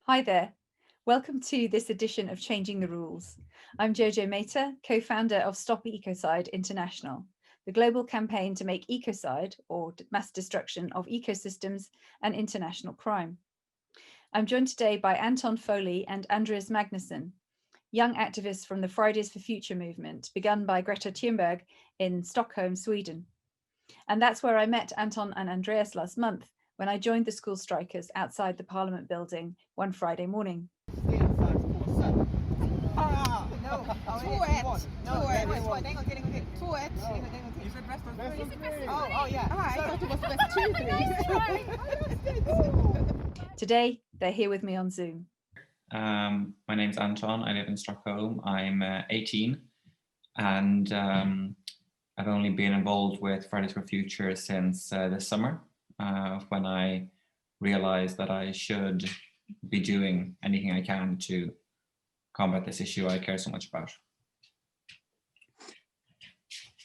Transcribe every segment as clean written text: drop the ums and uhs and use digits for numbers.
Hi there. Welcome to this edition of Changing the Rules. I'm Jojo Mehta, co-founder of Stop Ecocide International, the global campaign to make ecocide, or mass destruction of ecosystems, an international crime. I'm joined today by Anton, Foley and Andreas Magnusson, young activists from the Fridays for Future movement, begun by Greta Thunberg in Stockholm, Sweden. And that's where I met Anton and Andreas last month, when I joined the school strikers outside the Parliament building one Friday morning. Today, they're here with me on Zoom. My name's Anton. I live in Stockholm. I'm 18 and I've only been involved with Fridays for Future since this summer when I realized that I should be doing anything I can to combat this issue I care so much about.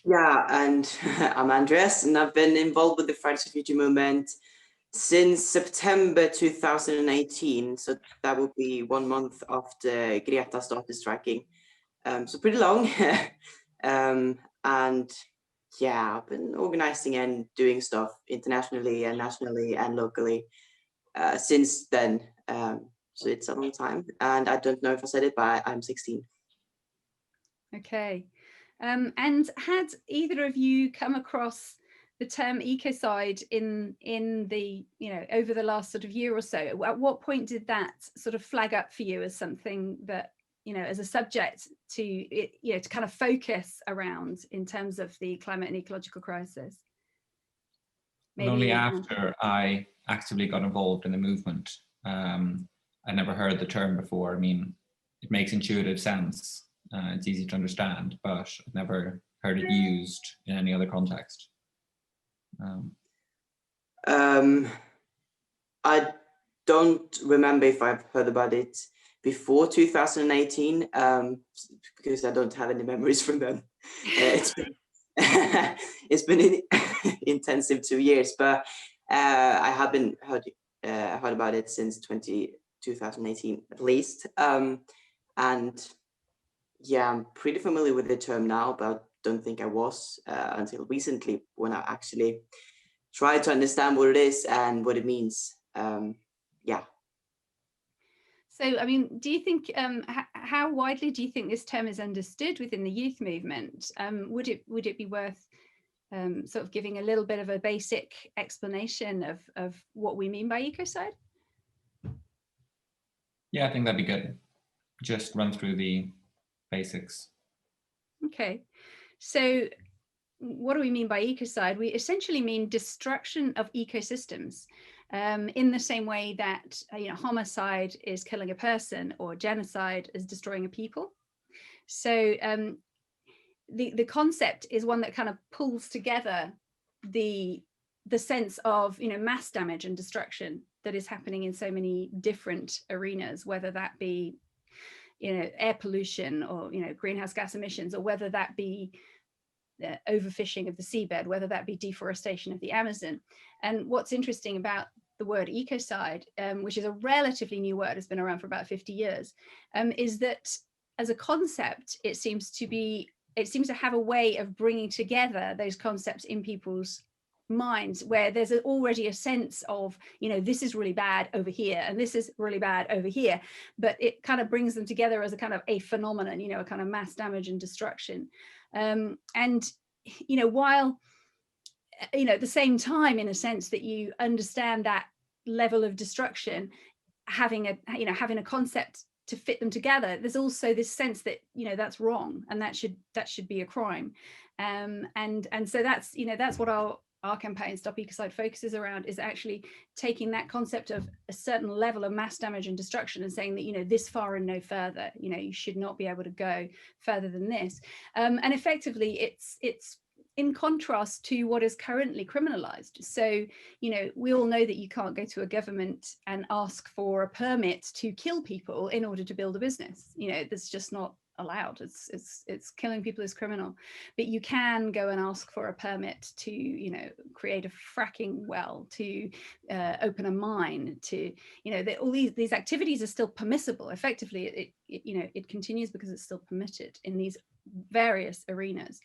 Yeah, and I'm Andreas, and I've been involved with the Fridays for Future movement since September 2018. So that will be 1 month after Greta started striking. So pretty long. And yeah, I've been organizing and doing stuff internationally and nationally and locally since then. So it's a long time. And I don't know if I said it, but I'm 16. Okay. And had either of you come across the term ecocide in the, over the last sort of year or so? At what point did that sort of flag up for you as something that, as a subject to, to kind of focus around in terms of the climate and ecological crisis? Maybe only after I actively got involved in the movement. I never heard the term before. I mean, it makes intuitive sense. It's easy to understand, but I've never heard it used in any other context. I don't remember if I've heard about it before 2018, because I don't have any memories from then. It's been intensive 2 years, but I haven't heard about it since 2018 at least. And yeah, I'm pretty familiar with the term now, but don't think I was until recently when I actually tried to understand what it is and what it means. Yeah. So, I mean, do you think, how widely do you think this term is understood within the youth movement? Would it be worth sort of giving a little bit of a basic explanation of what we mean by ecocide? Yeah, I think that'd be good. Just run through the basics. Okay, so what do we mean by ecocide? We essentially mean destruction of ecosystems, in the same way that homicide is killing a person or genocide is destroying a people. So the concept is one that kind of pulls together the sense of mass damage and destruction that is happening in so many different arenas, whether that be air pollution or greenhouse gas emissions, or whether that be overfishing of the seabed, whether that be deforestation of the Amazon. And what's interesting about the word ecocide, which is a relatively new word, has been around for about 50 years, is that as a concept, it seems to have a way of bringing together those concepts in people's minds, where there's already a sense of, this is really bad over here and this is really bad over here, but it kind of brings them together as a kind of a phenomenon, a kind of mass damage and destruction. And while at the same time, in a sense, that you understand that level of destruction, having a concept to fit them together, there's also this sense that that's wrong and that should be a crime. And so that's what our campaign Stop Ecocide focuses around, is actually taking that concept of a certain level of mass damage and destruction and saying that this far and no further, you should not be able to go further than this. And effectively it's in contrast to what is currently criminalized. So, we all know that you can't go to a government and ask for a permit to kill people in order to build a business. That's just not allowed. It's killing people is criminal, but you can go and ask for a permit to, you know, create a fracking well, to open a mine, to, you know, all these activities are still permissible. Effectively, you know, it continues because it's still permitted in these various arenas.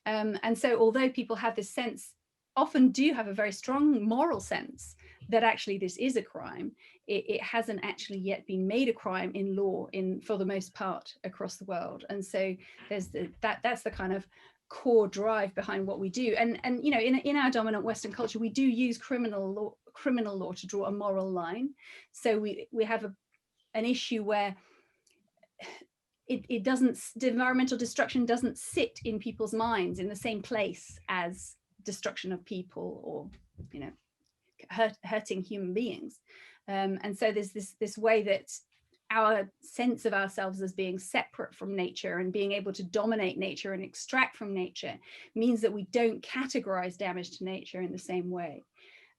And so although people have this sense, often do have a very strong moral sense that actually this is a crime, it hasn't actually yet been made a crime in law for the most part across the world. And so there's that's the kind of core drive behind what we do. And you know, in our dominant Western culture, we do use criminal law to draw a moral line. So we have an issue where it doesn't, the environmental destruction doesn't sit in people's minds in the same place as destruction of people, or, you know, hurting human beings. And so there's this way that our sense of ourselves as being separate from nature and being able to dominate nature and extract from nature means that we don't categorize damage to nature in the same way.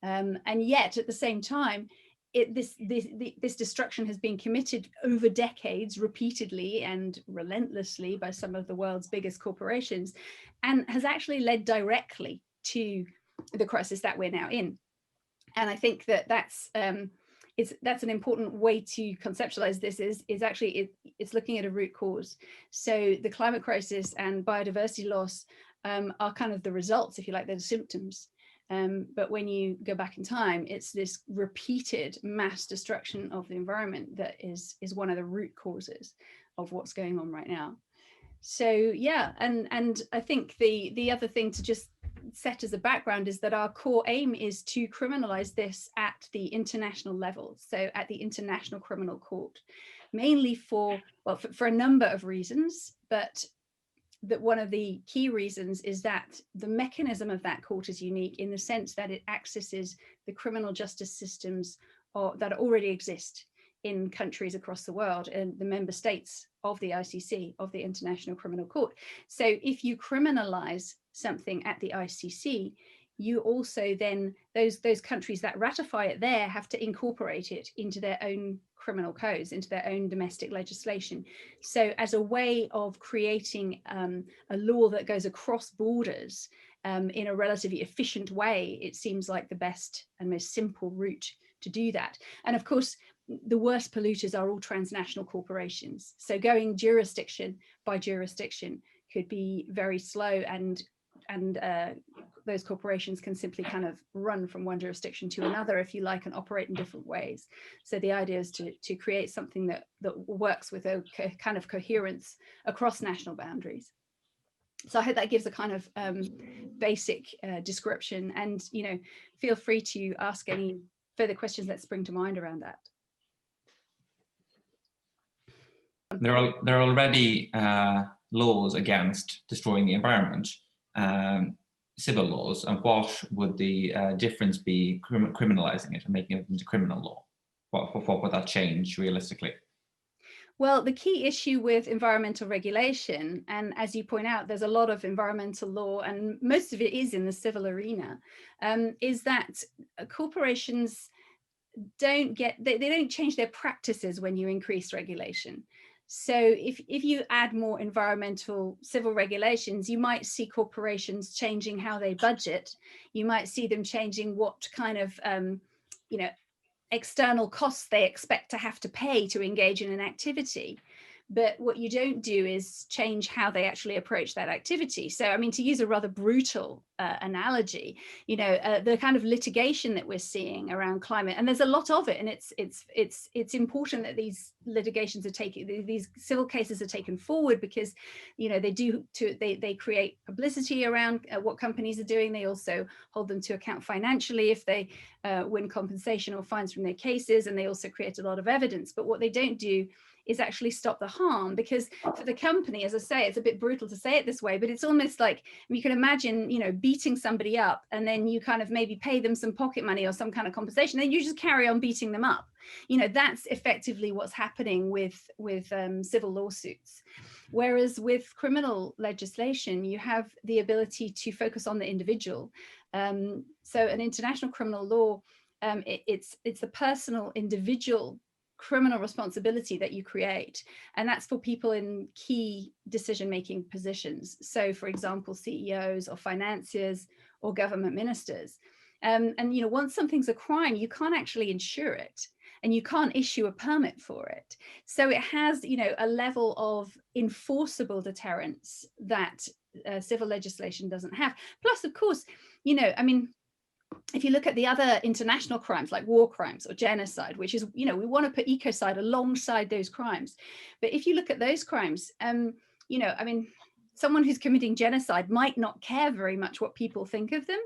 And yet at the same time, this destruction has been committed over decades, repeatedly and relentlessly, by some of the world's biggest corporations, and has actually led directly to the crisis that we're now in. And I think that's an important way to conceptualize this, is actually it's looking at a root cause. So the climate crisis and biodiversity loss are kind of the results, if you like, they're the symptoms. But when you go back in time, it's this repeated mass destruction of the environment that is one of the root causes of what's going on right now. So yeah, and I think the other thing to just set as a background is that our core aim is to criminalize this at the international level, so at the International Criminal Court, mainly for a number of reasons, but that one of the key reasons is that the mechanism of that court is unique in the sense that it accesses the criminal justice systems that already exist in countries across the world and the member states of the ICC, of the International Criminal Court. So if you criminalize something at the ICC, you also then, those countries that ratify it there have to incorporate it into their own criminal codes, into their own domestic legislation. So as a way of creating a law that goes across borders in a relatively efficient way, it seems like the best and most simple route to do that. And of course, the worst polluters are all transnational corporations. So going jurisdiction by jurisdiction could be very slow, and those corporations can simply kind of run from one jurisdiction to another, if you like, and operate in different ways. So the idea is to create something that works with a kind of coherence across national boundaries. So I hope that gives a kind of basic description, and, you know, feel free to ask any further questions that spring to mind around that. There are already laws against destroying the environment, civil laws, and what would the difference be criminalizing it and making it into criminal law? What would that change realistically? Well, the key issue with environmental regulation, and as you point out, there's a lot of environmental law, and most of it is in the civil arena, is that corporations they don't change their practices when you increase regulation. So if you add more environmental civil regulations, you might see corporations changing how they budget. You might see them changing what kind of you know, external costs they expect to have to pay to engage in an activity. But what you don't do is change how they actually approach that activity. So, I mean, to use a rather brutal analogy, you know, the kind of litigation that we're seeing around climate, and there's a lot of it, and it's important that these litigations are taken, these civil cases are taken forward, because, you know, they create publicity around what companies are doing. They also hold them to account financially if they win compensation or fines from their cases, and they also create a lot of evidence. But what they don't do is actually stop the harm, because for the company, as I say, it's a bit brutal to say it this way, but it's almost like, you can imagine, you know, beating somebody up, and then you kind of maybe pay them some pocket money or some kind of compensation, then you just carry on beating them up. You know, that's effectively what's happening with civil lawsuits. Whereas with criminal legislation, you have the ability to focus on the individual. So an international criminal law, it's the personal individual criminal responsibility that you create. And that's for people in key decision-making positions. So for example, CEOs or financiers or government ministers. And once something's a crime, you can't actually insure it, and you can't issue a permit for it. So it has, a level of enforceable deterrence that civil legislation doesn't have. Plus, of course, if you look at the other international crimes like war crimes or genocide, which is, we want to put ecocide alongside those crimes. But if you look at those crimes, someone who's committing genocide might not care very much what people think of them.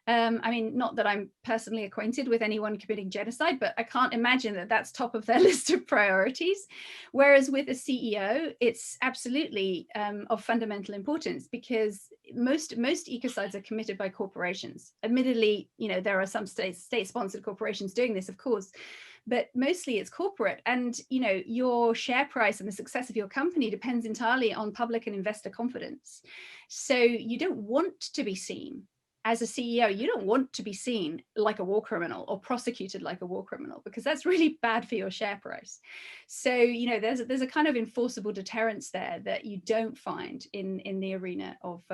Not that I'm personally acquainted with anyone committing genocide, but I can't imagine that that's top of their list of priorities. Whereas with a CEO, it's absolutely of fundamental importance, because most ecocides are committed by corporations. Admittedly, there are some state-sponsored corporations doing this, of course, but mostly it's corporate. And, your share price and the success of your company depends entirely on public and investor confidence. So you don't want to be seen as a CEO, you don't want to be seen like a war criminal or prosecuted like a war criminal, because that's really bad for your share price. So, there's a kind of enforceable deterrence there that you don't find in the arena of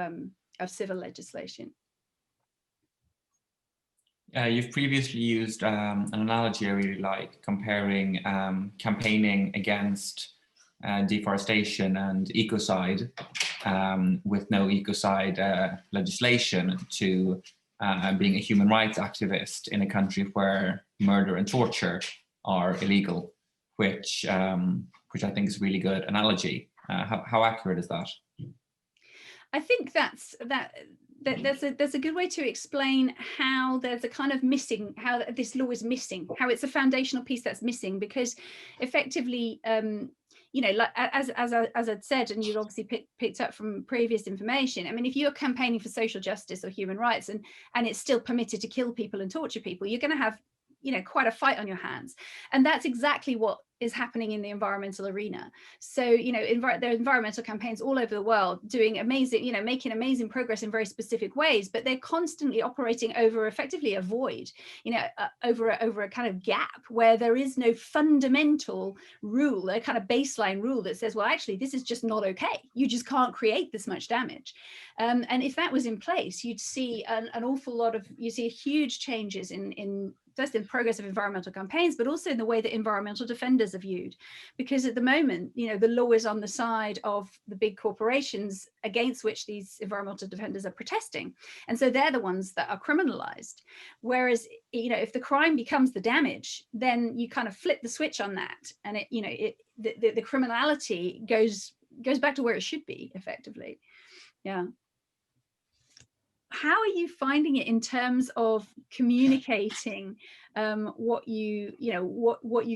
civil legislation. You've previously used an analogy I really like, comparing campaigning against deforestation and ecocide with no ecocide legislation to being a human rights activist in a country where murder and torture are illegal, which I think is a really good analogy. How accurate is that? I think there's a good way to explain how there's a kind of missing, how this law is missing, how it's a foundational piece that's missing, because effectively, like as I'd said, and you've obviously picked up from previous information, if you're campaigning for social justice or human rights and it's still permitted to kill people and torture people, you're going to have quite a fight on your hands. And that's exactly what is happening in the environmental arena. So, there are environmental campaigns all over the world doing amazing, making amazing progress in very specific ways, but they're constantly operating over effectively a void, over a kind of gap where there is no fundamental rule, a kind of baseline rule that says, well, actually, this is just not okay. You just can't create this much damage. And if that was in place, you'd see an awful lot of, huge changes in first in progress of environmental campaigns, but also in the way that environmental defenders are viewed. Because at the moment, the law is on the side of the big corporations against which these environmental defenders are protesting. And so they're the ones that are criminalized. Whereas, if the crime becomes the damage, then you kind of flip the switch on that. And the criminality goes back to where it should be, effectively. Yeah. How are you finding it in terms of communicating what you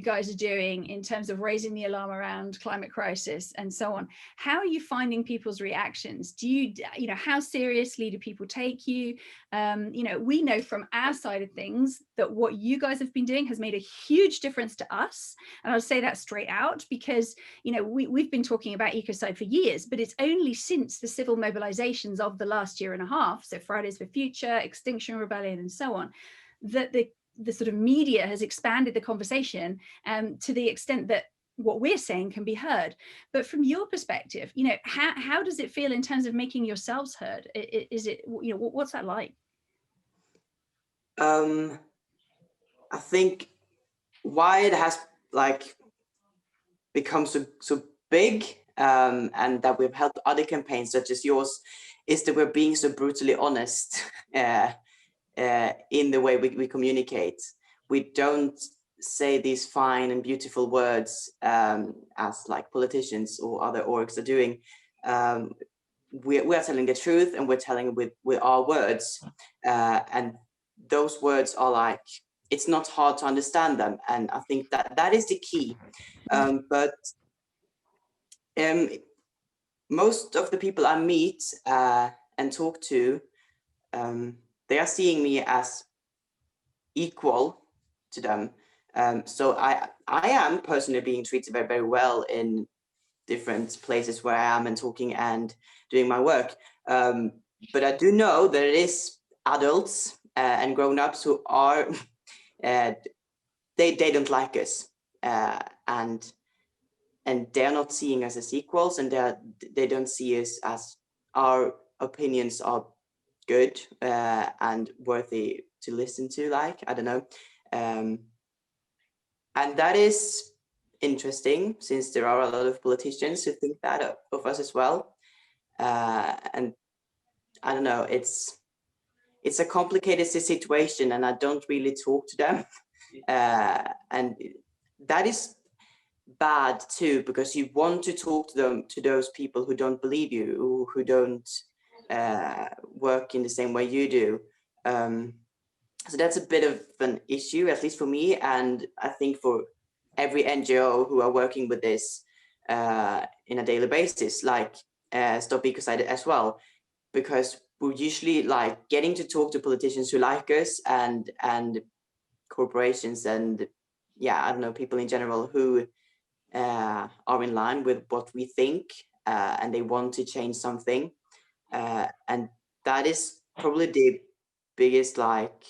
guys are doing in terms of raising the alarm around climate crisis and so on? How are you finding people's reactions? Do you how seriously do people take you? We know from our side of things that what you guys have been doing has made a huge difference to us. And I'll say that straight out, because, we've been talking about ecocide for years, but it's only since the civil mobilizations of the last year and a half, so Fridays for Future, Extinction Rebellion, and so on, that the sort of media has expanded the conversation to the extent that what we're saying can be heard. But from your perspective, how does it feel in terms of making yourselves heard? Is it, what's that like? I think why it has become so big, and that we've helped other campaigns such as yours, is that we're being so brutally honest in the way we communicate. We don't say these fine and beautiful words as like politicians or other orgs are doing. We're telling the truth, and we're telling with our words, and those words are it's not hard to understand them, and I think that is the key. But most of the people I meet and talk to, they are seeing me as equal to them. So I am personally being treated very, very well in different places where I am and talking and doing my work. But I do know that it is adults and grown-ups who are, they don't like us. and they're not seeing us as equals, and they don't see us as our opinions are good and worthy to listen to, like, I don't know. And that is interesting, since there are a lot of politicians who think that of us as well. And I don't know, it's a complicated situation, and I don't really talk to them. And that is bad too, because you want to talk to those people who don't believe you, who don't work in the same way you do. So that's a bit of an issue, at least for me, and I think for every NGO who are working with this in a daily basis, like Stop Ecocide as well, because we're usually like getting to talk to politicians who like us, and corporations, and yeah, I don't know, people in general who are in line with what we think, and they want to change something, and that is probably the biggest, like,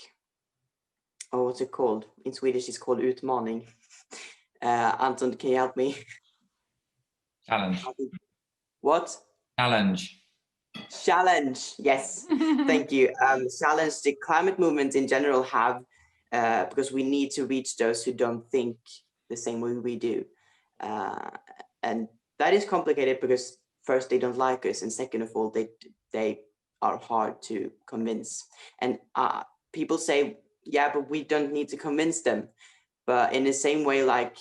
oh, what's it called in Swedish? It's called utmaning. Anton, can you help me? Challenge. What? Challenge. Challenge. Yes. Thank you. Challenge the climate movement in general have, because we need to reach those who don't think the same way we do. And that is complicated because first, they don't like us, and second of all, they are hard to convince. And people say, yeah, but we don't need to convince them. But in the same way, like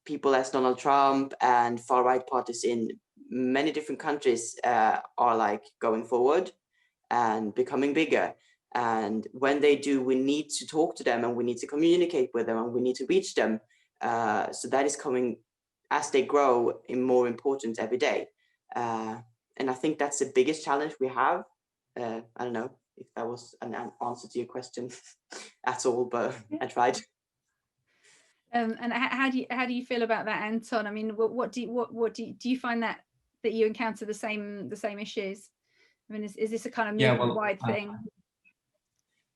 people as Donald Trump and far-right parties in many different countries are like going forward and becoming bigger. And when they do, we need to talk to them, and we need to communicate with them, and we need to reach them. So that is coming as they grow in more important every day. And I think that's the biggest challenge we have. I don't know if that was an answer to your question at all, but I tried. And how do you feel about that, Anton? I mean, what do you find that you encounter the same issues? I mean, is this a kind of movement-wide thing?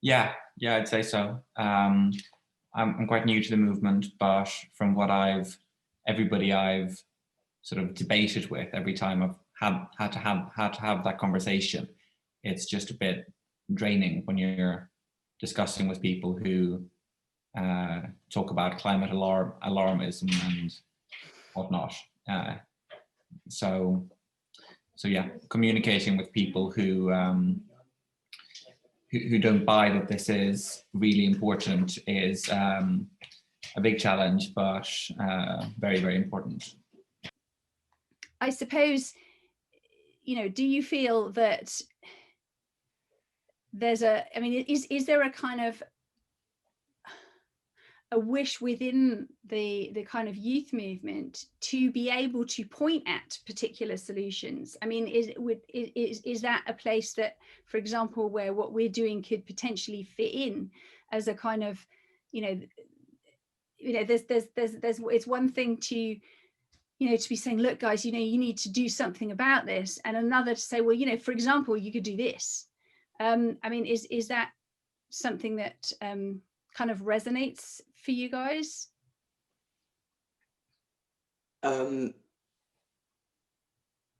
Yeah, I'd say so. I'm quite new to the movement, but from what everybody I've sort of debated with, every time I've had to have that conversation, it's just a bit draining when you're discussing with people who talk about climate alarmism and whatnot. So yeah, communicating with people who don't buy that this is really important is a big challenge, but very, very important. I suppose, do you feel that there's is there a kind of a wish within the kind of youth movement to be able to point at particular solutions? I mean, is that a place that, for example, where what we're doing could potentially fit in as a kind of, there's it's one thing to, to be saying, look, guys, you need to do something about this, and another to say, well, for example, you could do this. I mean, is that something that kind of resonates for you guys? I'm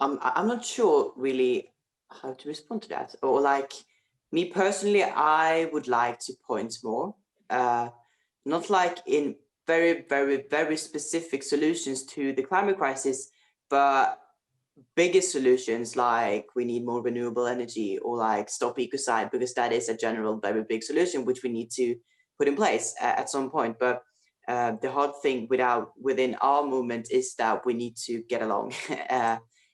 not sure really how to respond to that. Or like me personally, I would like to point more, not like in very, very, very specific solutions to the climate crisis, but bigger solutions like we need more renewable energy, or like stop ecocide, because that is a general very big solution which we need to put in place at some point. But the hard thing within our movement is that we need to get along,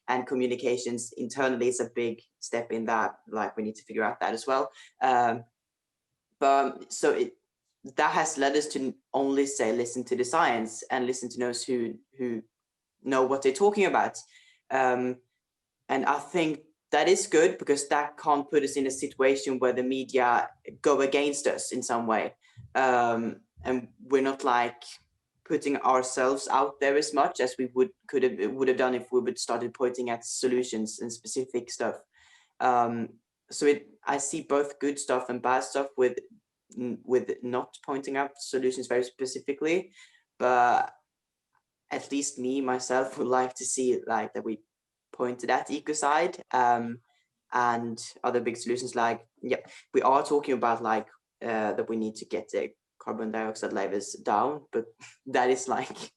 and communications internally is a big step in that. Like we need to figure out that as well. But so that has led us to only say listen to the science and listen to those who know what they're talking about. And I think that is good, because that can't put us in a situation where the media go against us in some way. And we're not like putting ourselves out there as much as we would have done if we would started pointing at solutions and specific stuff. So I see both good stuff and bad stuff with not pointing out solutions very specifically, but at least me myself would like to see like that we pointed at ecocide, and other big solutions. Like, yeah, we are talking about like that we need to get the carbon dioxide levels down, but that is like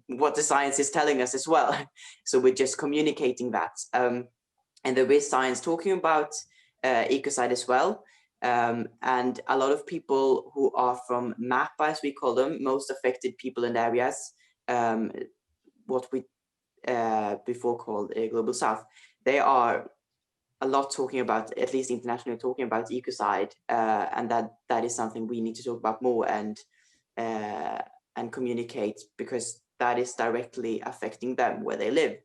what the science is telling us as well. So we're just communicating that, and there is science talking about ecocide as well. And a lot of people who are from MAPA, as we call them, most affected people in areas, what we before called Global South, they are a lot talking about, at least internationally, talking about ecocide, and that is something we need to talk about more and communicate, because that is directly affecting them where they live,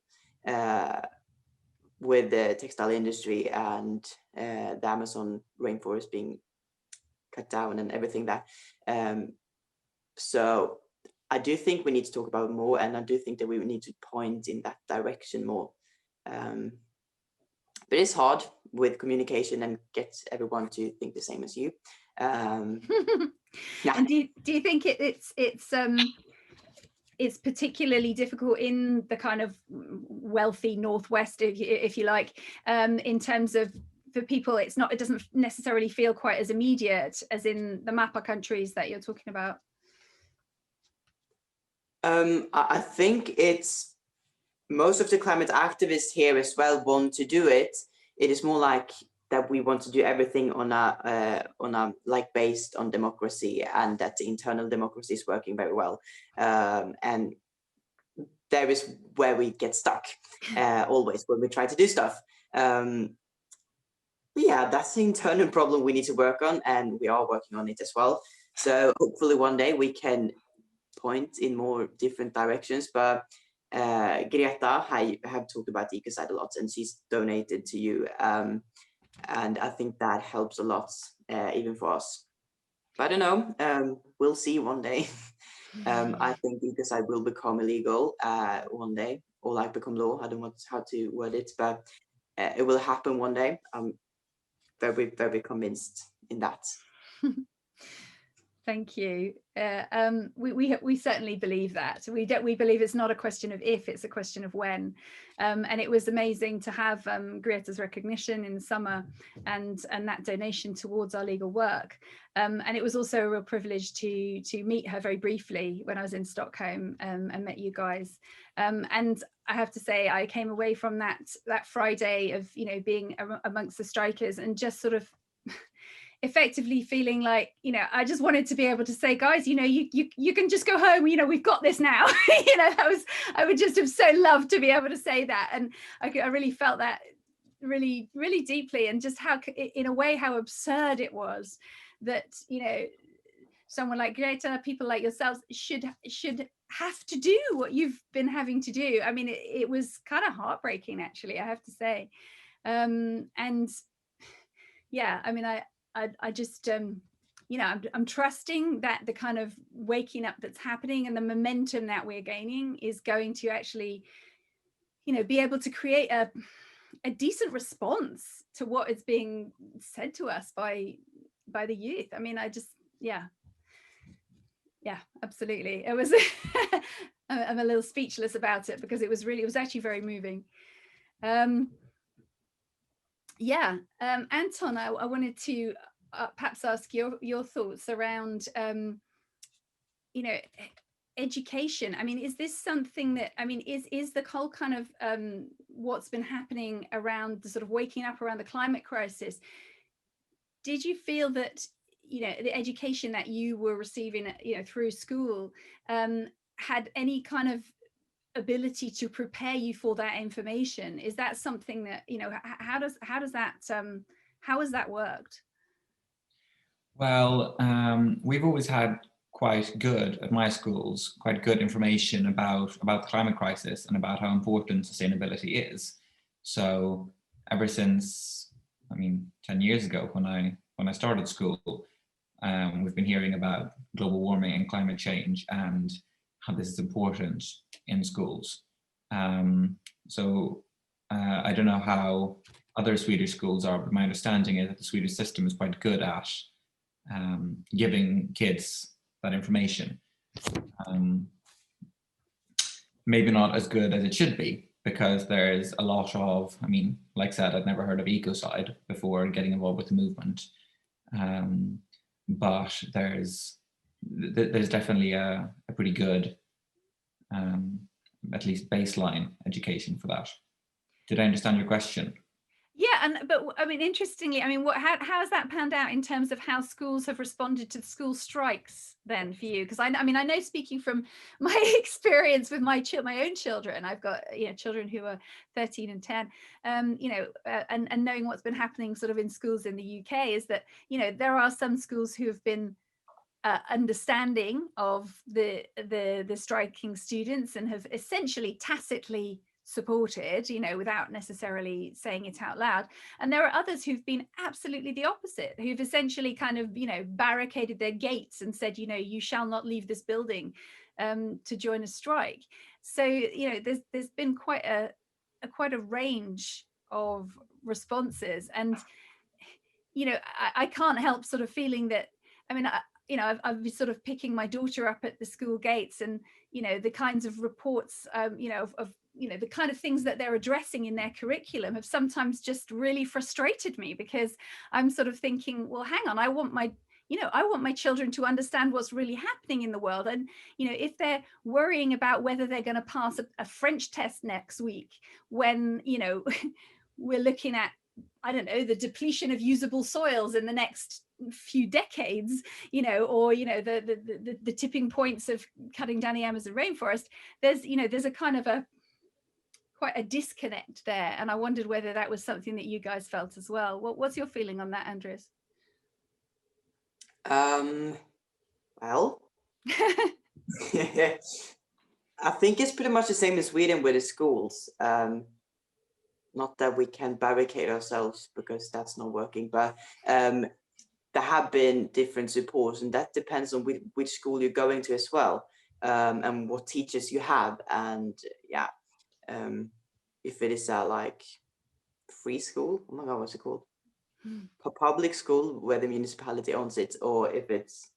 with the textile industry and the Amazon rainforest being cut down and everything that. So I do think we need to talk about it more, and I do think that we need to point in that direction more. But it's hard with communication and get everyone to think the same as you. Yeah. And do you think it's particularly difficult in the kind of wealthy Northwest, if you like, in terms of, for people, it doesn't necessarily feel quite as immediate as in the MAPA countries that you're talking about? I think it's most of the climate activists here as well want to do it. It is more like that we want to do everything on a like based on democracy, and that the internal democracy is working very well. And there is where we get stuck always when we try to do stuff. Yeah, that's the internal problem we need to work on, and we are working on it as well. So hopefully one day we can point in more different directions. But Greta, I have talked about ecocide a lot, and she's donated to you, and I think that helps a lot, even for us. But I don't know, we'll see one day. I think ecocide will become illegal one day, or like become law. I don't know how to word it, but it will happen one day. I'm very, very convinced in that. Thank you. We certainly believe that. We believe it's not a question of if, it's a question of when. And it was amazing to have Greta's recognition in the summer and that donation towards our legal work. And it was also a real privilege to meet her very briefly when I was in Stockholm, and met you guys. And I have to say, I came away from that Friday of, you know, being amongst the strikers and just sort of effectively feeling like, you know, I just wanted to be able to say, guys, you know, you can just go home, you know, we've got this now. You know, I would just have so loved to be able to say that. And I really felt that really, really deeply, and just how, in a way, how absurd it was that, you know, someone like Greta, people like yourselves should have to do what you've been having to do. I mean, it was kind of heartbreaking, actually, I have to say. And yeah, I mean, I just, you know, I'm trusting that the kind of waking up that's happening and the momentum that we're gaining is going to actually, you know, be able to create a decent response to what is being said to us by the youth. I mean, I just, yeah, absolutely. It was, I'm a little speechless about it, because it was actually very moving. Yeah, Anton, I wanted to perhaps ask your thoughts around, you know, education. I mean, is this something that, I mean, is the whole kind of what's been happening around the sort of waking up around the climate crisis, did you feel that, you know, the education that you were receiving, you know, through school had any kind of ability to prepare you for that information? Is that something that, you know, how has that worked? Well, we've always had quite good, at my schools, quite good information about the climate crisis and about how important sustainability is. So ever since, I mean, 10 years ago when I started school, we've been hearing about global warming and climate change and how this is important in schools. So I don't know how other Swedish schools are, but my understanding is that the Swedish system is quite good at giving kids that information. maybe not as good as it should be, because there's a lot of, I mean, like I said, I'd never heard of ecocide before getting involved with the movement. But there's definitely a pretty good, at least baseline education for that. Did I understand your question? Yeah, but I mean, interestingly, I mean, how has that panned out in terms of how schools have responded to the school strikes then for you? Because I mean, I know, speaking from my experience with my own children, I've got children who are 13 and 10, and knowing what's been happening sort of in schools in the UK is that there are some schools who have been understanding of the striking students and have essentially tacitly supported, without necessarily saying it out loud. And there are others who've been absolutely the opposite, who've essentially kind of, barricaded their gates and said, you shall not leave this building to join a strike. So, there's been quite a range of responses. And, I can't help sort of feeling that, I mean, I've been sort of picking my daughter up at the school gates, and the kinds of reports of the kind of things that they're addressing in their curriculum have sometimes just really frustrated me, because I'm sort of thinking, well, hang on, I want my children to understand what's really happening in the world. And if they're worrying about whether they're going to pass a French test next week, when we're looking at, I don't know, the depletion of usable soils in the next few decades, or the tipping points of cutting down the Amazon rainforest, there's a kind of quite a disconnect there. And I wondered whether that was something that you guys felt as well. What's your feeling on that, Andreas? Well, I think it's pretty much the same in Sweden with the schools. Not that we can barricade ourselves, because that's not working, but there have been different supports, and that depends on which school you're going to as well, and what teachers you have. And yeah, if it is a like free school, oh my god, what's it called? Public school where the municipality owns it, or if it's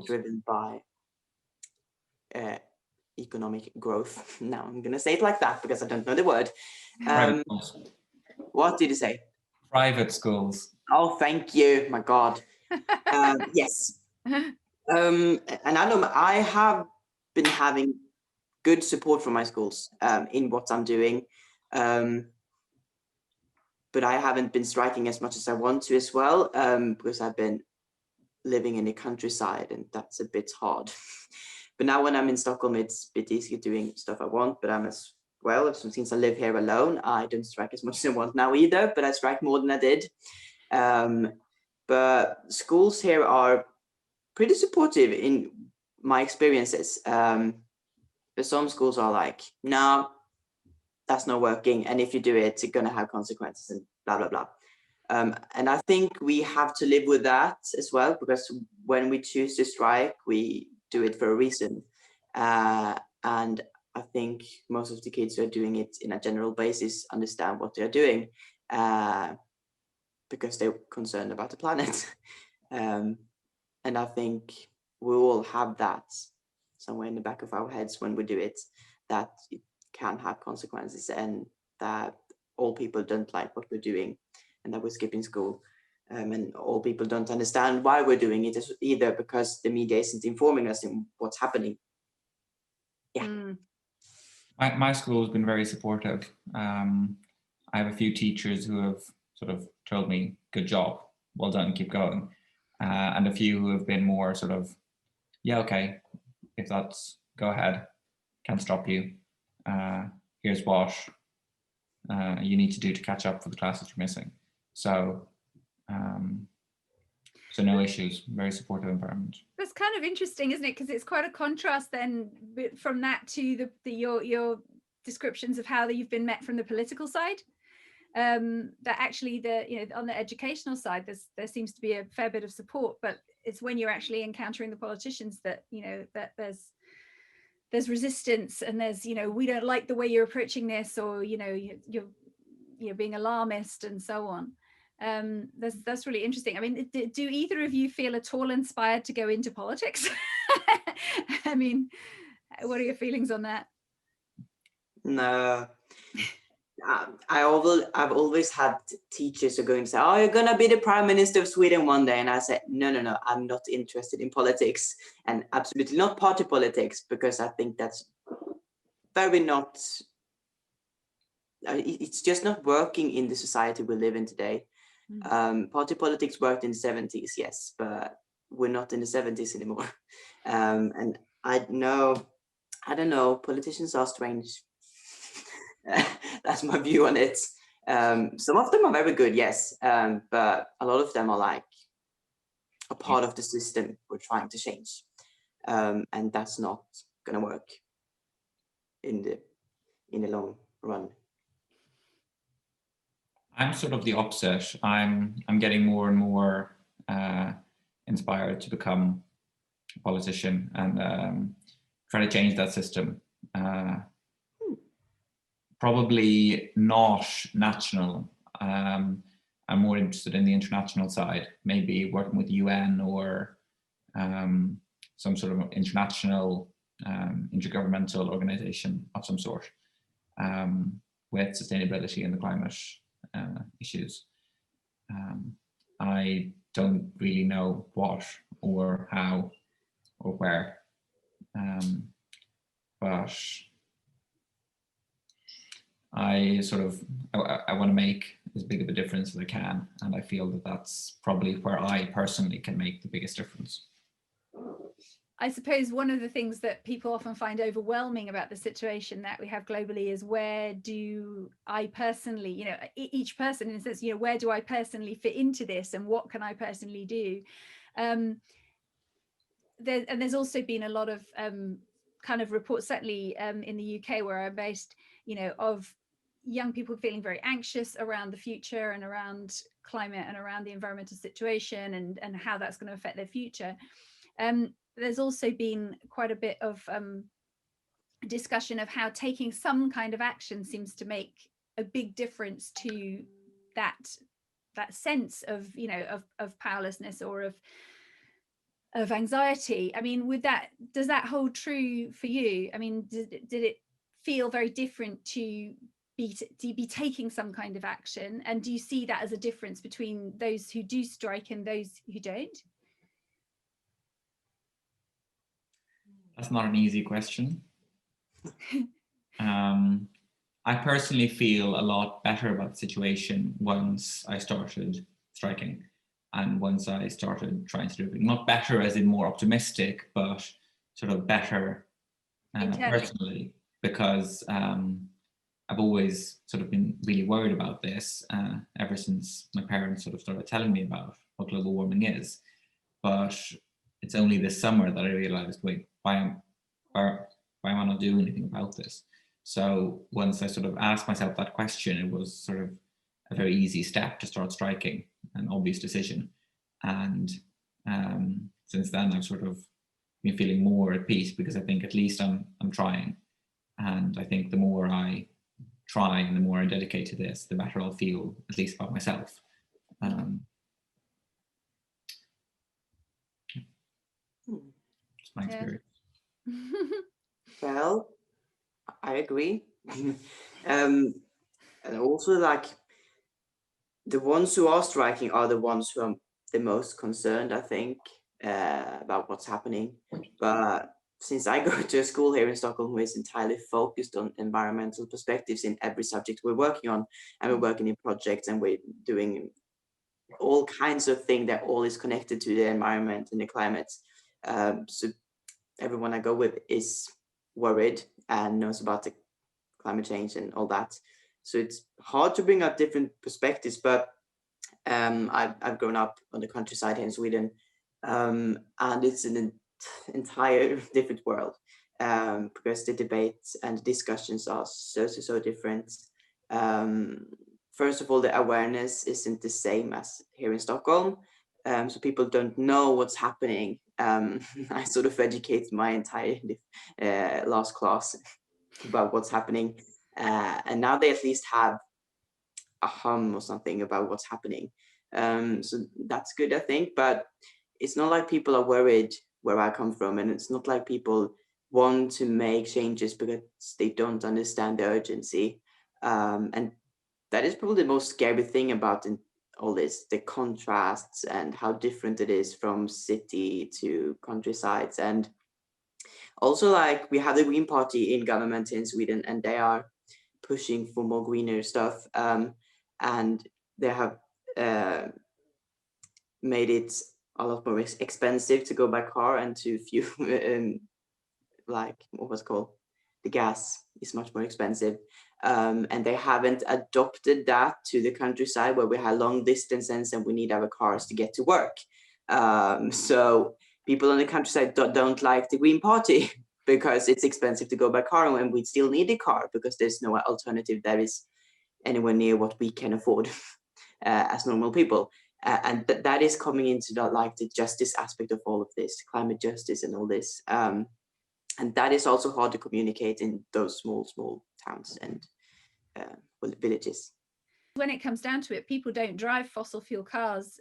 driven by economic growth. Now I'm gonna say it like that because I don't know the word. What did you say? Private schools. Oh, thank you. My God. Yes. And I have been having good support from my schools in what I'm doing. But I haven't been striking as much as I want to as well, because I've been living in the countryside, and that's a bit hard. But now when I'm in Stockholm, it's a bit easier doing stuff I want, but I'm as well, since I live here alone, I don't strike as much as I want now either, but I strike more than I did. But schools here are pretty supportive in my experiences. But some schools are like, no, that's not working. And if you do it, it's going to have consequences and blah, blah, blah. And I think we have to live with that as well, because when we choose to strike, we do it for a reason. And I think most of the kids who are doing it in a general basis understand what they're doing, because they're concerned about the planet. And I think we all have that somewhere in the back of our heads when we do it, that it can have consequences, and that all people don't like what we're doing, and that we're skipping school. And all people don't understand why we're doing it either, because the media isn't informing us in what's happening. Yeah. My school has been very supportive. I have a few teachers who have sort of told me, good job, well done, keep going. And a few who have been more sort of, yeah, okay, if that's, go ahead, can't stop you. Here's what you need to do to catch up for the classes you're missing. So no issues, very supportive environment. That's kind of interesting, isn't it? Because it's quite a contrast then from that to your descriptions of how you've been met from the political side. That actually on the educational side, there seems to be a fair bit of support, but it's when you're actually encountering the politicians that that there's resistance, and there's we don't like the way you're approaching this, or you're being alarmist and so on. That's really interesting. I mean, do either of you feel at all inspired to go into politics? I mean, What are your feelings on that? No. I've always had teachers who are going to say, "Oh, you're gonna be the Prime Minister of Sweden one day," and I said, "No, I'm not interested in politics, and absolutely not party politics, because I think that's very not. It's just not working in the society we live in today. Party politics worked in the 70s, yes, but we're not in the 70s anymore. And I don't know. Politicians are strange." That's my view on it. Some of them are very good, yes, but a lot of them are like a part of the system we're trying to change, and that's not gonna work in the long run. I'm sort of the opposite. I'm getting more and more inspired to become a politician and try to change that system. Probably not national. I'm more interested in the international side, maybe working with the UN or some sort of international intergovernmental organization of some sort with sustainability and the climate issues. I don't really know what or how or where, but I want to make as big of a difference as I can, and I feel that that's probably where I personally can make the biggest difference. I suppose one of the things that people often find overwhelming about the situation that we have globally is, where do I personally, each person in a sense, where do I personally fit into this, and what can I personally do? There's also been a lot of kind of reports, certainly in the UK where I'm based, of young people feeling very anxious around the future and around climate and around the environmental situation and how that's going to affect their future. There's also been quite a bit of discussion of how taking some kind of action seems to make a big difference to that sense of of powerlessness or of anxiety. I mean, does that hold true for you? I mean, did it feel very different to be taking some kind of action, and do you see that as a difference between those who do strike and those who don't? That's not an easy question. I personally feel a lot better about the situation once I started striking and once I started trying to do it. Not better as in more optimistic, but sort of better personally, because I've always sort of been really worried about this ever since my parents sort of started telling me about what global warming is. But it's only this summer that I realized, wait, why am I not doing anything about this? So once I sort of asked myself that question, it was sort of a very easy step to start striking, an obvious decision. And since then, I've sort of been feeling more at peace, because I think at least I'm trying. And I think the more I try and the more I dedicate to this, the better I'll feel, at least about myself. It's my experience. Well, I agree. And also, like, the ones who are striking are the ones who are the most concerned, I think, about what's happening. But since I go to a school here in Stockholm who is entirely focused on environmental perspectives in every subject we're working on, and we're working in projects, and we're doing all kinds of things that all is connected to the environment and the climate. So everyone I go with is worried and knows about the climate change and all that. So it's hard to bring up different perspectives, but I've grown up on the countryside here in Sweden, and it's an entire different world, because the debates and the discussions are so different. First of all, the awareness isn't the same as here in Stockholm, so people don't know what's happening. I sort of educate my entire last class about what's happening, and now they at least have a hum or something about what's happening. So that's good, I think, but it's not like people are worried where I come from, and it's not like people want to make changes because they don't understand the urgency. And that is probably the most scary thing about all this, the contrasts and how different it is from city to countrysides. And also, like, we have the Green Party in government in Sweden, and they are pushing for more greener stuff. And they have made it a lot more expensive to go by car and to fuel, like, what was it called? The gas is much more expensive. And they haven't adopted that to the countryside where we have long distances and we need our cars to get to work. So people on the countryside don't like the Green Party because it's expensive to go by car, and we still need a car because there's no alternative that is anywhere near what we can afford as normal people. And that is coming into the justice aspect of all of this, climate justice and all this. And that is also hard to communicate in those small towns and villages. When it comes down to it, people don't drive fossil fuel cars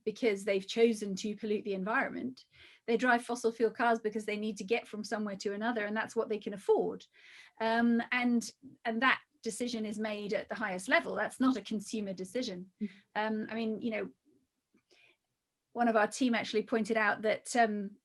because they've chosen to pollute the environment. They drive fossil fuel cars because they need to get from somewhere to another, and that's what they can afford. And that decision is made at the highest level. That's not a consumer decision. I mean, you know, one of our team actually pointed out that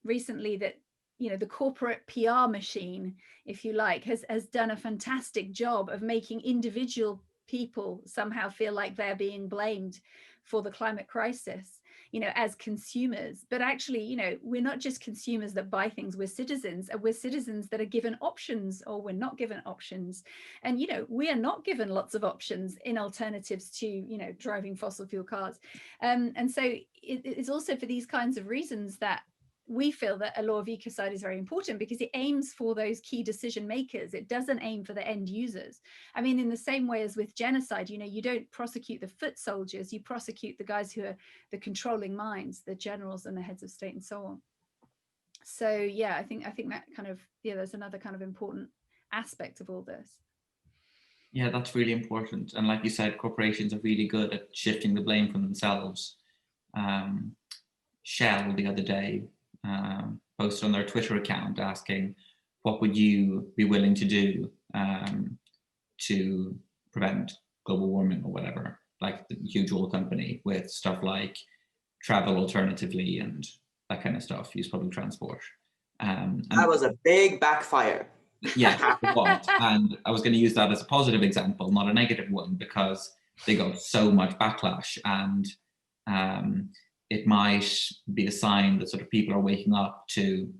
recently that, you know, the corporate PR machine, if you like, has done a fantastic job of making individual people somehow feel like they're being blamed for the climate crisis, you know, as consumers. But actually, you know, we're not just consumers that buy things, we're citizens, and we're citizens that are given options, or we're not given options. And, you know, we are not given lots of options in alternatives to, you know, driving fossil fuel cars. And so it's also for these kinds of reasons that we feel that a law of ecocide is very important, because it aims for those key decision makers. It doesn't aim for the end users. I mean, in the same way as with genocide, you know, you don't prosecute the foot soldiers, you prosecute the guys who are the controlling minds, the generals and the heads of state and so on. So yeah, I think that kind of, yeah, there's another kind of important aspect of all this. Yeah, that's really important. And like you said, corporations are really good at shifting the blame from themselves. Shell the other day posted on their Twitter account asking, what would you be willing to do to prevent global warming or whatever, like the huge oil company, with stuff like travel alternatively and that kind of stuff, use public transport. And that was a big backfire. Yeah, it was. And I was going to use that as a positive example, not a negative one, because they got so much backlash, and it might be a sign that sort of people are waking up to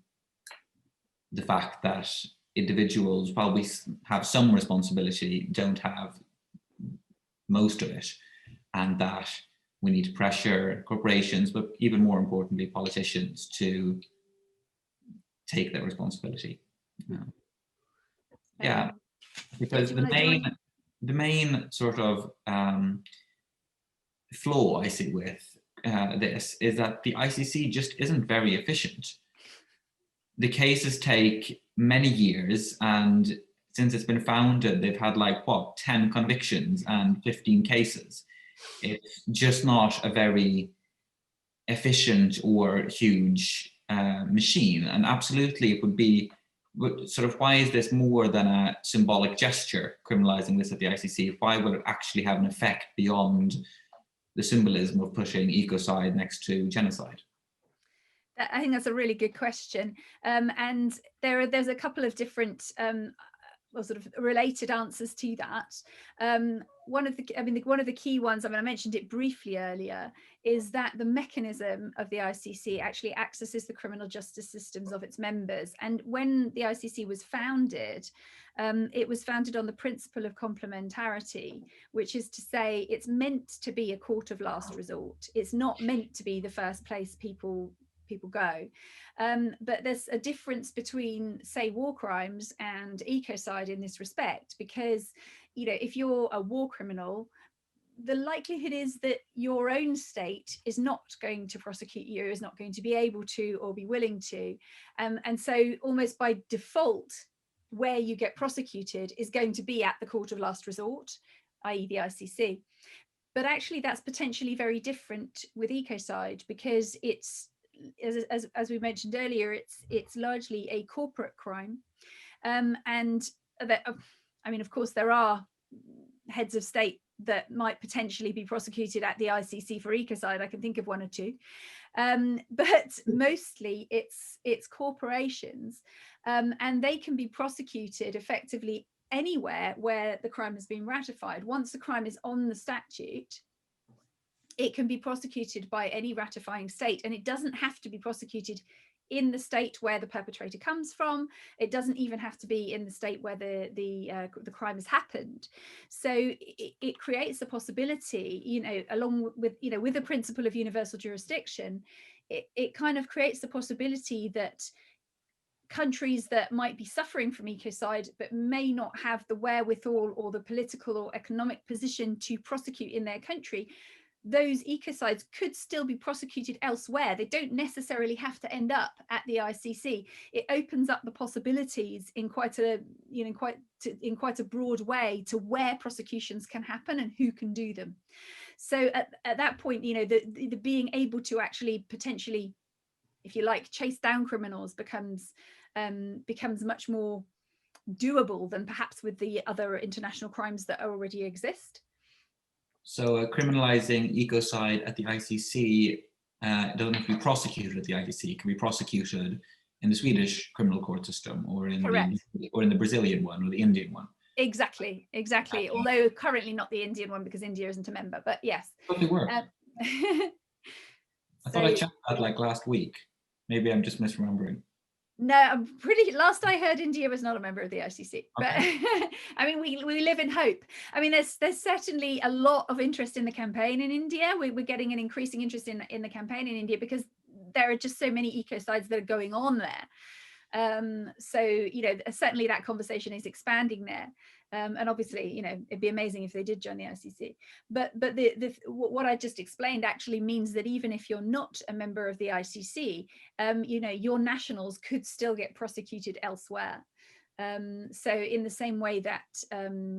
the fact that individuals, while we have some responsibility, don't have most of it, and that we need to pressure corporations, but even more importantly, politicians, to take their responsibility. Yeah, because the main sort of flaw I see with this is that the ICC just isn't very efficient. The cases take many years, and since it's been founded, they've had like, what, 10 convictions and 15 cases. It's just not a very efficient or huge machine. And absolutely it would be sort of, why is this more than a symbolic gesture, criminalizing this at the ICC? Why will it actually have an effect beyond the symbolism of pushing ecocide next to genocide? I think that's a really good question. And there's a couple of different sort of related answers to that. One of the key ones, I mean, I mentioned it briefly earlier, is that the mechanism of the ICC actually accesses the criminal justice systems of its members. And when the ICC was founded, it was founded on the principle of complementarity, which is to say it's meant to be a court of last resort. It's not meant to be the first place people go. But there's a difference between, say, war crimes and ecocide in this respect, because, you know, if you're a war criminal, the likelihood is that your own state is not going to prosecute you, is not going to be able to or be willing to. And so almost by default, where you get prosecuted is going to be at the court of last resort, i.e. the ICC. But actually that's potentially very different with ecocide, because it's as we mentioned earlier, it's largely a corporate crime, and that, I mean, of course, there are heads of state that might potentially be prosecuted at the ICC for ecocide. I can think of one or two, but mostly it's corporations, and they can be prosecuted effectively anywhere where the crime has been ratified. Once the crime is on the statute, it can be prosecuted by any ratifying state, and it doesn't have to be prosecuted in the state where the perpetrator comes from. It doesn't even have to be in the state where the crime has happened. So it creates a possibility, you know, along with, you know, with the principle of universal jurisdiction, it kind of creates the possibility that countries that might be suffering from ecocide but may not have the wherewithal or the political or economic position to prosecute in their country, those ecocides could still be prosecuted elsewhere. They don't necessarily have to end up at the ICC. It opens up the possibilities in quite a, you know, in quite a broad way to where prosecutions can happen and who can do them. So at that point, you know, the being able to actually potentially, if you like, chase down criminals becomes much more doable than perhaps with the other international crimes that already exist. So criminalizing ecocide at the ICC doesn't have to be prosecuted at the ICC. It can be prosecuted in the Swedish criminal court system, or in the Brazilian one, or the Indian one. Exactly. Although currently not the Indian one because India isn't a member, but yes. But they were. I thought I checked that like last week. Maybe I'm just misremembering. No, I'm pretty, last I heard, India was not a member of the ICC, but okay. I mean, we live in hope. I mean, there's certainly a lot of interest in the campaign in India. We're getting an increasing interest in the campaign in India because there are just so many ecocides that are going on there. So, you know, certainly that conversation is expanding there. And obviously, you know, it'd be amazing if they did join the ICC. But what I just explained actually means that even if you're not a member of the ICC, you know, your nationals could still get prosecuted elsewhere. So in the same way that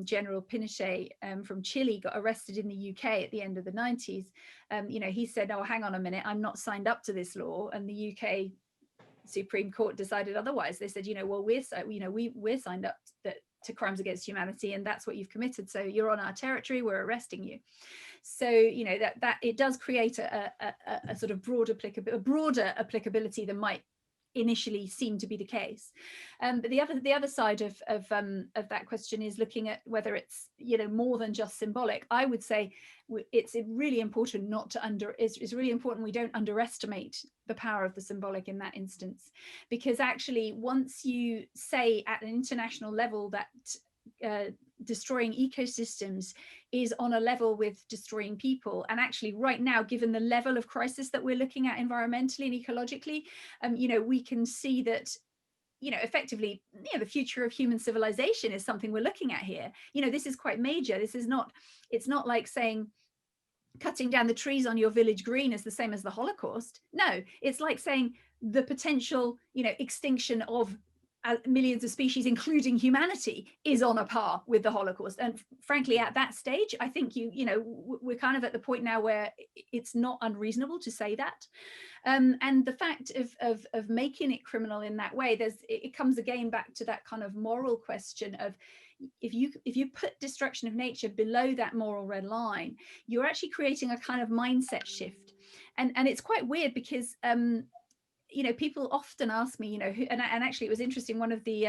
General Pinochet from Chile got arrested in the UK at the end of the 90s, you know, he said, oh, hang on a minute, I'm not signed up to this law. And the UK Supreme Court decided otherwise. They said, you know, well, we're signed up to crimes against humanity, and that's what you've committed. So you're on our territory, we're arresting you. So, you know, that it does create a sort of broader applicability than might initially seem to be the case. But the other side of that question is looking at whether it's, you know, more than just symbolic. I would say it's really important it's really important we don't underestimate the power of the symbolic in that instance, because actually once you say at an international level that destroying ecosystems is on a level with destroying people, and actually right now, given the level of crisis that we're looking at environmentally and ecologically, you know, we can see that, you know, effectively, you know, the future of human civilization is something we're looking at here. You know, this is quite major. This is not, it's not like saying cutting down the trees on your village green is the same as the Holocaust. No, it's like saying the potential, you know, extinction of millions of species, including humanity, is on a par with the Holocaust. And frankly, at that stage, I think you know, we're kind of at the point now where it's not unreasonable to say that. And the fact of making it criminal in that way, it comes again back to that kind of moral question of, if you put destruction of nature below that moral red line, you're actually creating a kind of mindset shift. And it's quite weird because you know, people often ask me, you know, and actually it was interesting, one of the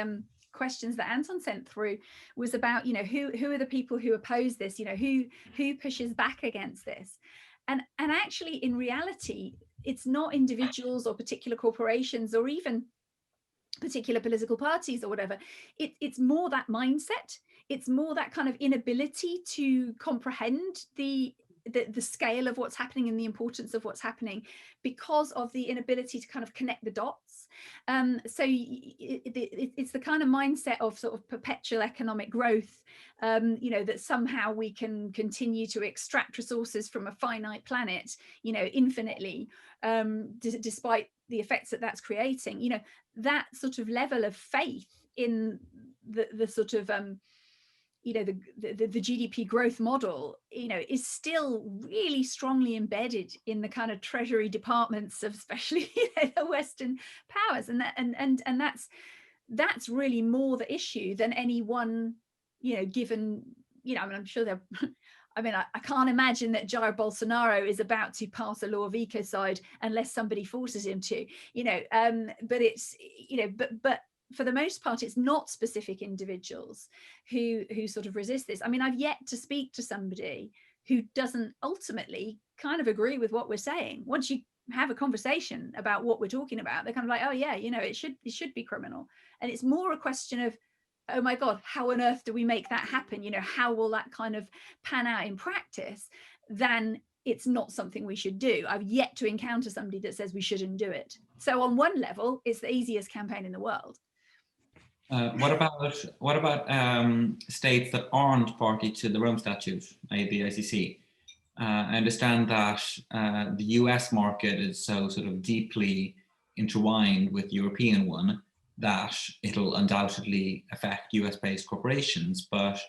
questions that Anton sent through was about, you know, who are the people who oppose this, you know, who pushes back against this. And actually, in reality, it's not individuals or particular corporations or even particular political parties or whatever. It's more that mindset. It's more that kind of inability to comprehend the scale of what's happening and the importance of what's happening, because of the inability to kind of connect the dots. So it's the kind of mindset of sort of perpetual economic growth, you know, that somehow we can continue to extract resources from a finite planet, you know, infinitely, despite the effects that that's creating. You know, that sort of level of faith in the sort of the GDP growth model, is still really strongly embedded in the kind of treasury departments of especially the Western powers, and that's really more the issue than any one given. I mean, I'm sure they're. I mean, I can't imagine that Jair Bolsonaro is about to pass a law of ecocide unless somebody forces him to. But it's but for the most part, it's not specific individuals who sort of resist this. I mean, I've yet to speak to somebody who doesn't ultimately kind of agree with what we're saying. Once you have a conversation about what we're talking about, they're kind of like, oh yeah, it should be criminal. And it's more a question of, oh my God, how on earth do we make that happen? How will that kind of pan out in practice? Than it's not something we should do. I've yet to encounter somebody that says we shouldn't do it. So on one level, it's the easiest campaign in the world. What about states that aren't party to the Rome Statute, the ICC? I understand that the US market is so sort of deeply intertwined with the European one that it'll undoubtedly affect US-based corporations, but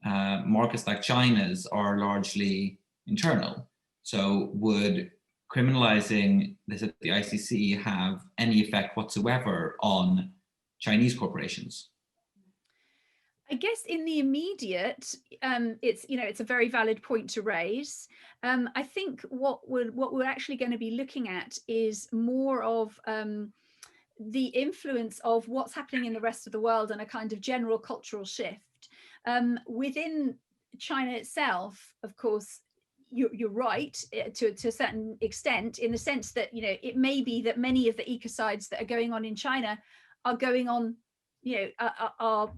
markets like China's are largely internal. So would criminalizing this at the ICC have any effect whatsoever on Chinese corporations? I guess in the immediate, it's a very valid point to raise. I think what we're actually going to be looking at is more of the influence of what's happening in the rest of the world and a kind of general cultural shift within China itself. Of course, you're right to a certain extent, in the sense that it may be that many of the ecocides that are going on in China are going on, are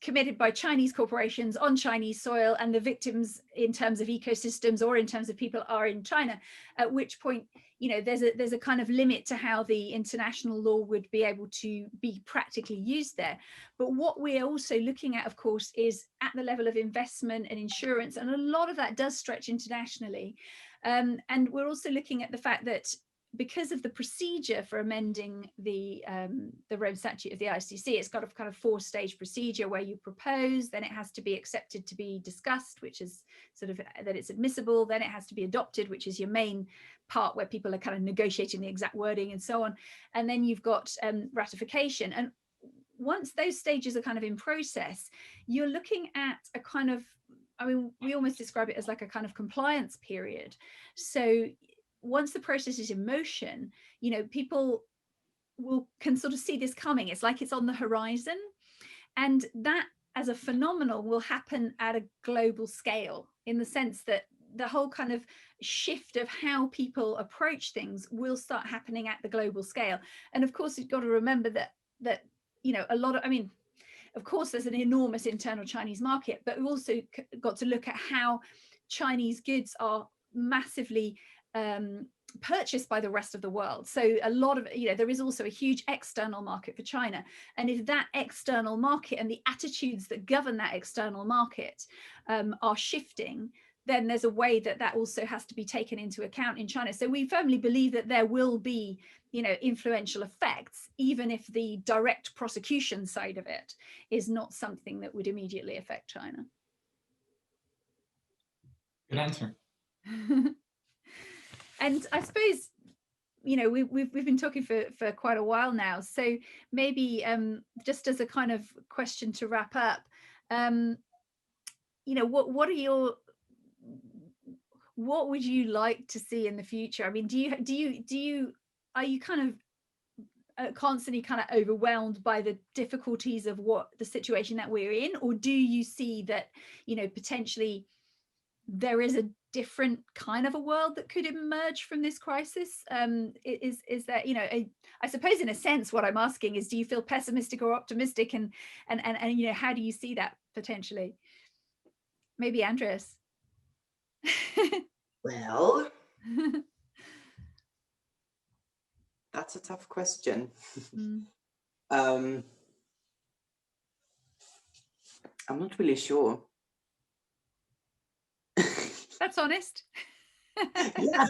committed by Chinese corporations on Chinese soil, and the victims in terms of ecosystems or in terms of people are in China, at which point there's a kind of limit to how the international law would be able to be practically used there. But what we're also looking at, of course, is at the level of investment and insurance, and a lot of that does stretch internationally, and we're also looking at the fact that because of the procedure for amending the Rome Statute of the ICC, it's got a kind of 4-stage procedure where you propose, then it has to be accepted to be discussed, which is sort of that it's admissible, then it has to be adopted, which is your main part where people are kind of negotiating the exact wording and so on. And then you've got ratification. And once those stages are kind of in process, you're looking at a kind of, I mean, we almost describe it as like a kind of compliance period. So once the process is in motion, people can sort of see this coming. It's like it's on the horizon, and that as a phenomenon will happen at a global scale, in the sense that the whole kind of shift of how people approach things will start happening at the global scale. And of course, you've got to remember that a lot of, I mean, of course, there's an enormous internal Chinese market, but we've also got to look at how Chinese goods are massively purchased by the rest of the world. So a lot of, there is also a huge external market for China. And if that external market and the attitudes that govern that external market are shifting, then there's a way that also has to be taken into account in China. So we firmly believe that there will be, influential effects, even if the direct prosecution side of it is not something that would immediately affect China. Good answer. And I suppose, we've been talking for quite a while now. So maybe just as a kind of question to wrap up, what would you like to see in the future? I mean, are you kind of constantly kind of overwhelmed by the difficulties of what the situation that we're in, or do you see that potentially there is a different kind of a world that could emerge from this crisis? Is that, I suppose in a sense what I'm asking is, do you feel pessimistic or optimistic, and how do you see that potentially? Maybe Andreas. Well, that's a tough question. I'm not really sure. That's honest. Yeah.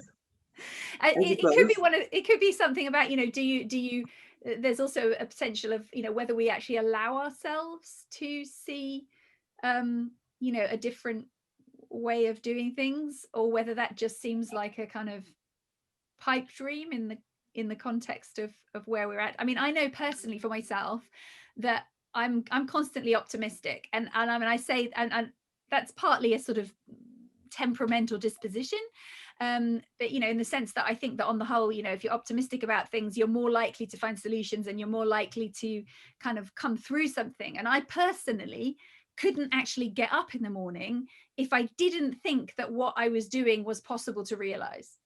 It could be something about, do you there's also a potential of, whether we actually allow ourselves to see you know, a different way of doing things, or whether that just seems like a kind of pipe dream in the context of where we're at. I mean, I know personally for myself that I'm constantly optimistic, and I mean, I say, and that's partly a sort of temperamental disposition, but you know, in the sense that I think that on the whole, you know, if you're optimistic about things, you're more likely to find solutions, and you're more likely to kind of come through something. And I personally couldn't actually get up in the morning if I didn't think that what I was doing was possible to realize.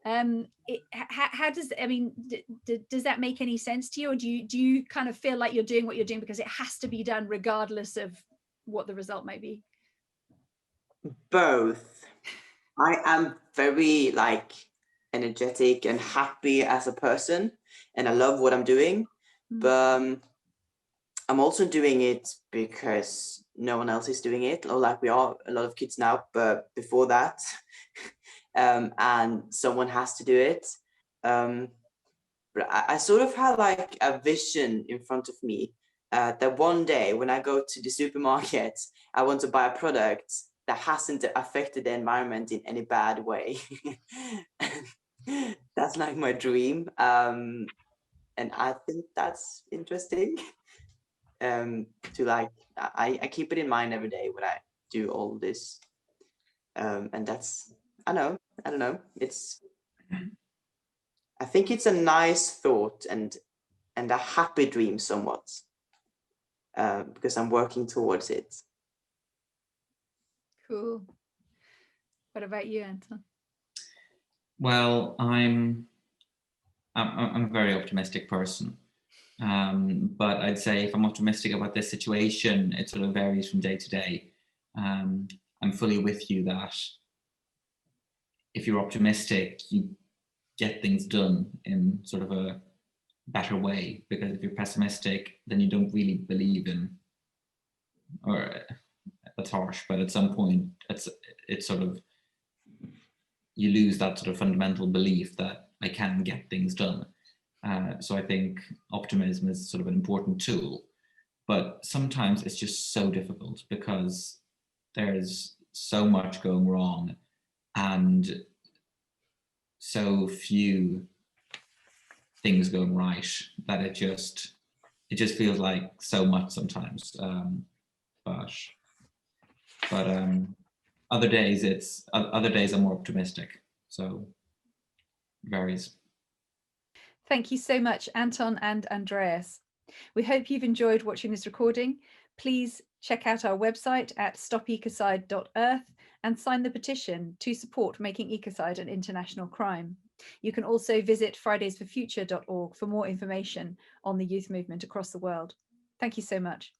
How does, I mean, does that make any sense to you, or do you kind of feel like you're doing what you're doing because it has to be done regardless of what the result may be? Both. I am very like energetic and happy as a person, and I love what I'm doing, but I'm also doing it because no one else is doing it, or like we are a lot of kids now, but before that, and someone has to do it. But I sort of had like a vision in front of me that one day when I go to the supermarket, I want to buy a product that hasn't affected the environment in any bad way. That's like my dream. And I think that's interesting. To like, I keep it in mind every day when I do all this. And that's, I don't know. I think it's a nice thought and a happy dream somewhat, because I'm working towards it. Cool. What about you, Anton? Well, I'm a very optimistic person, but I'd say if I'm optimistic about this situation, it sort of varies from day to day. I'm fully with you that if you're optimistic, you get things done in sort of a better way, because if you're pessimistic, then you don't really believe in, or that's harsh, but at some point it's sort of, you lose that sort of fundamental belief that I can get things done. So I think optimism is sort of an important tool, but sometimes it's just so difficult because there's so much going wrong and so few things going right that it just feels like so much sometimes. But other days I'm more optimistic. So it varies. Thank you so much, Anton and Andreas. We hope you've enjoyed watching this recording. Please check out our website at stopecocide.earth and sign the petition to support making ecocide an international crime. You can also visit fridaysforfuture.org for more information on the youth movement across the world. Thank you so much.